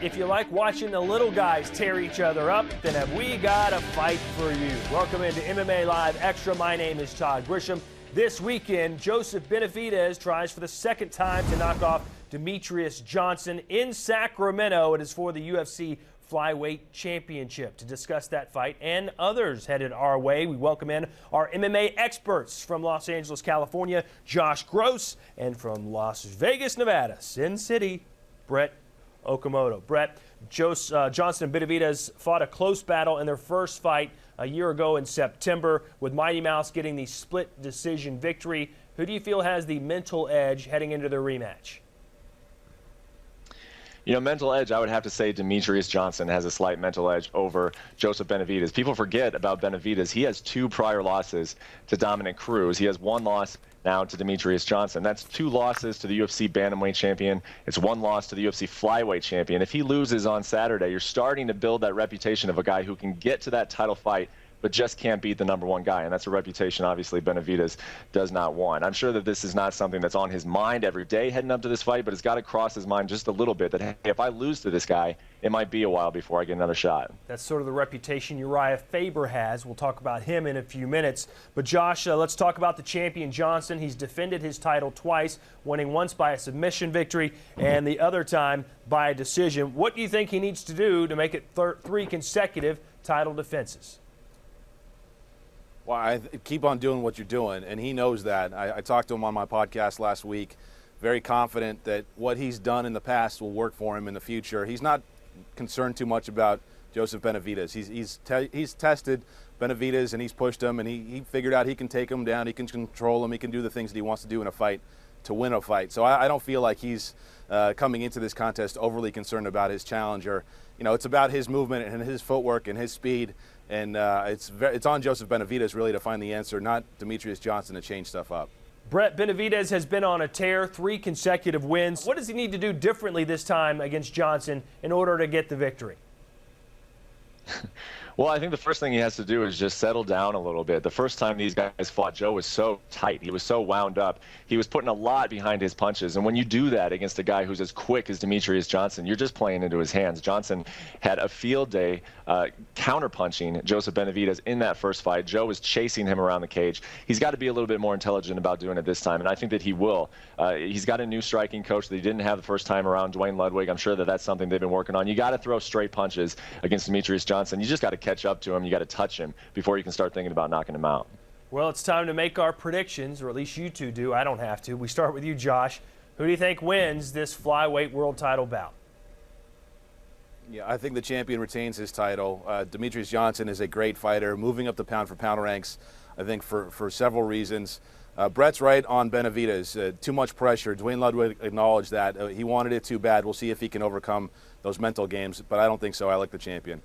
If you like watching the little guys tear each other up, then have we got a fight for you. Welcome into MMA Live Extra. My name is Todd Grisham. This weekend, Johnson-Benavidez tries for the second time to knock off Demetrious Johnson in Sacramento. It is for the UFC Flyweight Championship. To discuss that fight and others headed our way, we welcome in our MMA experts from Los Angeles, California, Josh Gross, and from Las Vegas, Nevada, Sin City, Brett Okamoto. Brett, Johnson-Benavidez fought a close battle in their first fight a year ago in September, with Mighty Mouse getting the split decision victory. Who do you feel has the mental edge heading into their rematch? You know, mental edge, I would have to say Demetrious Johnson has a slight mental edge over Joseph-Benavidez. People forget about Benavidez. He has 2 prior losses to Dominic Cruz. He has 1 loss now to Demetrious Johnson. That's 2 losses to the UFC Bantamweight champion. It's 1 loss to the UFC Flyweight champion. If he loses on Saturday, you're starting to build that reputation of a guy who can get to that title fight but just can't beat the #1 guy. And that's a reputation, obviously, Benavidez does not want. I'm sure that this is not something that's on his mind every day heading up to this fight, but it's got to cross his mind just a little bit that, hey, if I lose to this guy, it might be a while before I get another shot. That's sort of the reputation Uriah Faber has. We'll talk about him in a few minutes. But, Josh, let's talk about the champion Johnson. He's defended his title twice, winning once by a submission victory and the other time by a decision. What do you think he needs to do to make it 3 consecutive title defenses? Well, I keep on doing what you're doing, and he knows that. I talked to him on my podcast last week, very confident that what he's done in the past will work for him in the future. He's not concerned too much about Joseph-Benavidez. He's tested Benavidez, and he's pushed him, and he figured out he can take him down, he can control him, he can do the things that he wants to do in a fight to win a fight. So I don't feel like he's coming into this contest overly concerned about his challenger. You know, it's about his movement and his footwork and his speed. And it's on Joseph-Benavidez really to find the answer, not Demetrious Johnson to change stuff up. Brett, Benavidez has been on a tear, 3 consecutive wins. What does he need to do differently this time against Johnson in order to get the victory? Well, I think the first thing he has to do is just settle down a little bit. The first time these guys fought, Joe was so tight. He was so wound up. He was putting a lot behind his punches. And when you do that against a guy who's as quick as Demetrious Johnson, you're just playing into his hands. Johnson had a field day counterpunching Joseph-Benavidez in that first fight. Joe was chasing him around the cage. He's got to be a little bit more intelligent about doing it this time, and I think that he will. He's got a new striking coach that he didn't have the first time around, Dwayne Ludwig. I'm sure that that's something they've been working on. You got to throw straight punches against Demetrious Johnson. You just got to catch up to him. You got to touch him before you can start thinking about knocking him out. Well, it's time to make our predictions, or at least you two do. I don't have to. We start with you, Josh. Who do you think wins this flyweight world title bout? Yeah, I think the champion retains his title. Demetrious Johnson is a great fighter, moving up the pound-for-pound ranks, I think, for several reasons. Brett's right on Benavidez. Too much pressure. Dwayne Ludwig acknowledged that. He wanted it too bad. We'll see if he can overcome those mental games, but I don't think so. I like the champion.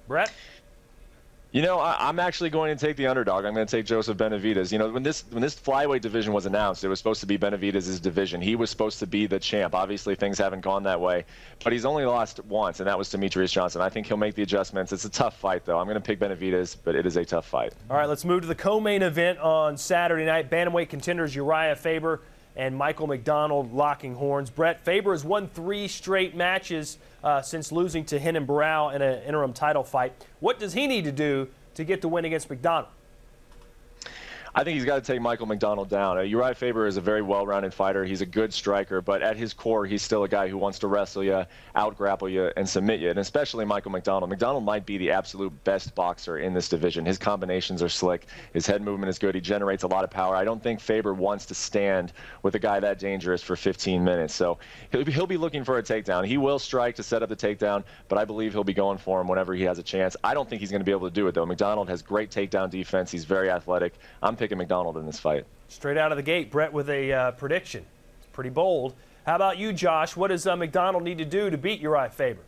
Brett? You know, I'm actually going to take the underdog. I'm going to take Joseph-Benavidez. You know, when this flyweight division was announced, it was supposed to be Benavidez's division. He was supposed to be the champ. Obviously, things haven't gone that way, but he's only lost once, and that was Demetrious Johnson. I think he'll make the adjustments. It's a tough fight, though. I'm going to pick Benavidez, but it is a tough fight. All right, let's move to the co-main event on Saturday night. Bantamweight contenders Uriah Faber and Michael McDonald locking horns. Brett, Faber has won 3 straight matches since losing to Renan Barão in an interim title fight. What does he need to do to get the win against McDonald? I think he's got to take Michael McDonald down. Uriah Faber is a very well-rounded fighter. He's a good striker, but at his core, he's still a guy who wants to wrestle you, out-grapple you, and submit you, and especially Michael McDonald. McDonald might be the absolute best boxer in this division. His combinations are slick. His head movement is good. He generates a lot of power. I don't think Faber wants to stand with a guy that dangerous for 15 minutes, so he'll be looking for a takedown. He will strike to set up the takedown, but I believe he'll be going for him whenever he has a chance. I don't think he's going to be able to do it, though. McDonald has great takedown defense. He's very athletic. I'm picking McDonald in this fight. Straight out of the gate, Brett with a prediction. It's pretty bold. How about you, Josh? What does McDonald need to do to beat Uriah Faber?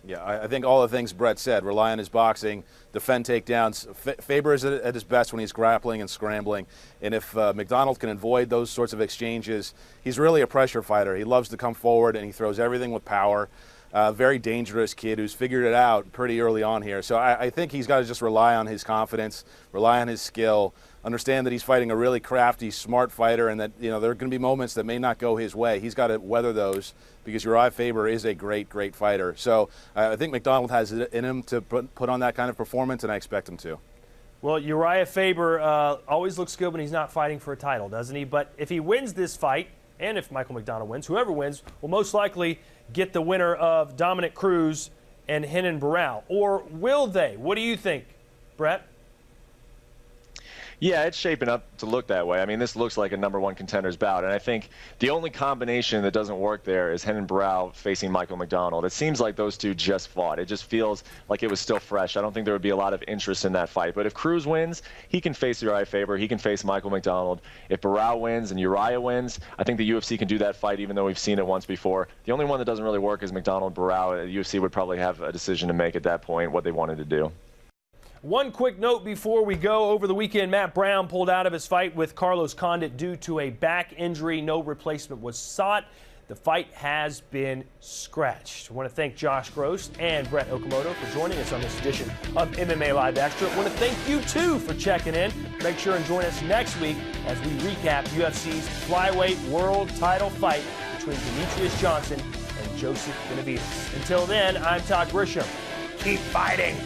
Yeah, I think all the things Brett said, rely on his boxing, defend takedowns. Faber is at his best when he's grappling and scrambling. And if McDonald can avoid those sorts of exchanges, he's really a pressure fighter. He loves to come forward, and he throws everything with power. Very dangerous kid who's figured it out pretty early on here. So I think he's got to just rely on his confidence, rely on his skill, understand that he's fighting a really crafty, smart fighter, and that there are going to be moments that may not go his way. He's got to weather those because Uriah Faber is a great, great fighter. So I think McDonald has it in him to put on that kind of performance, and I expect him to. Well, Uriah Faber always looks good when he's not fighting for a title, doesn't he? But if he wins this fight, and if Michael McDonald wins, whoever wins will most likely get the winner of Dominic Cruz and Renan Barão. Or will they? What do you think, Brett? Yeah, it's shaping up to look that way. I mean, this looks like a #1 contender's bout, and I think the only combination that doesn't work there is Renan Barão facing Michael McDonald. It seems like those two just fought. It just feels like it was still fresh. I don't think there would be a lot of interest in that fight. But if Cruz wins, he can face Uriah Faber. He can face Michael McDonald. If Barão wins and Uriah wins, I think the UFC can do that fight, even though we've seen it once before. The only one that doesn't really work is McDonald-Barão. The UFC would probably have a decision to make at that point, what they wanted to do. One quick note before we go. Over the weekend, Matt Brown pulled out of his fight with Carlos Condit due to a back injury. No replacement was sought. The fight has been scratched. I want to thank Josh Gross and Brett Okamoto for joining us on this edition of MMA Live Extra. I want to thank you, too, for checking in. Make sure and join us next week as we recap UFC's flyweight world title fight between Demetrious Johnson and Joseph Benavidez. Until then, I'm Todd Grisham. Keep fighting.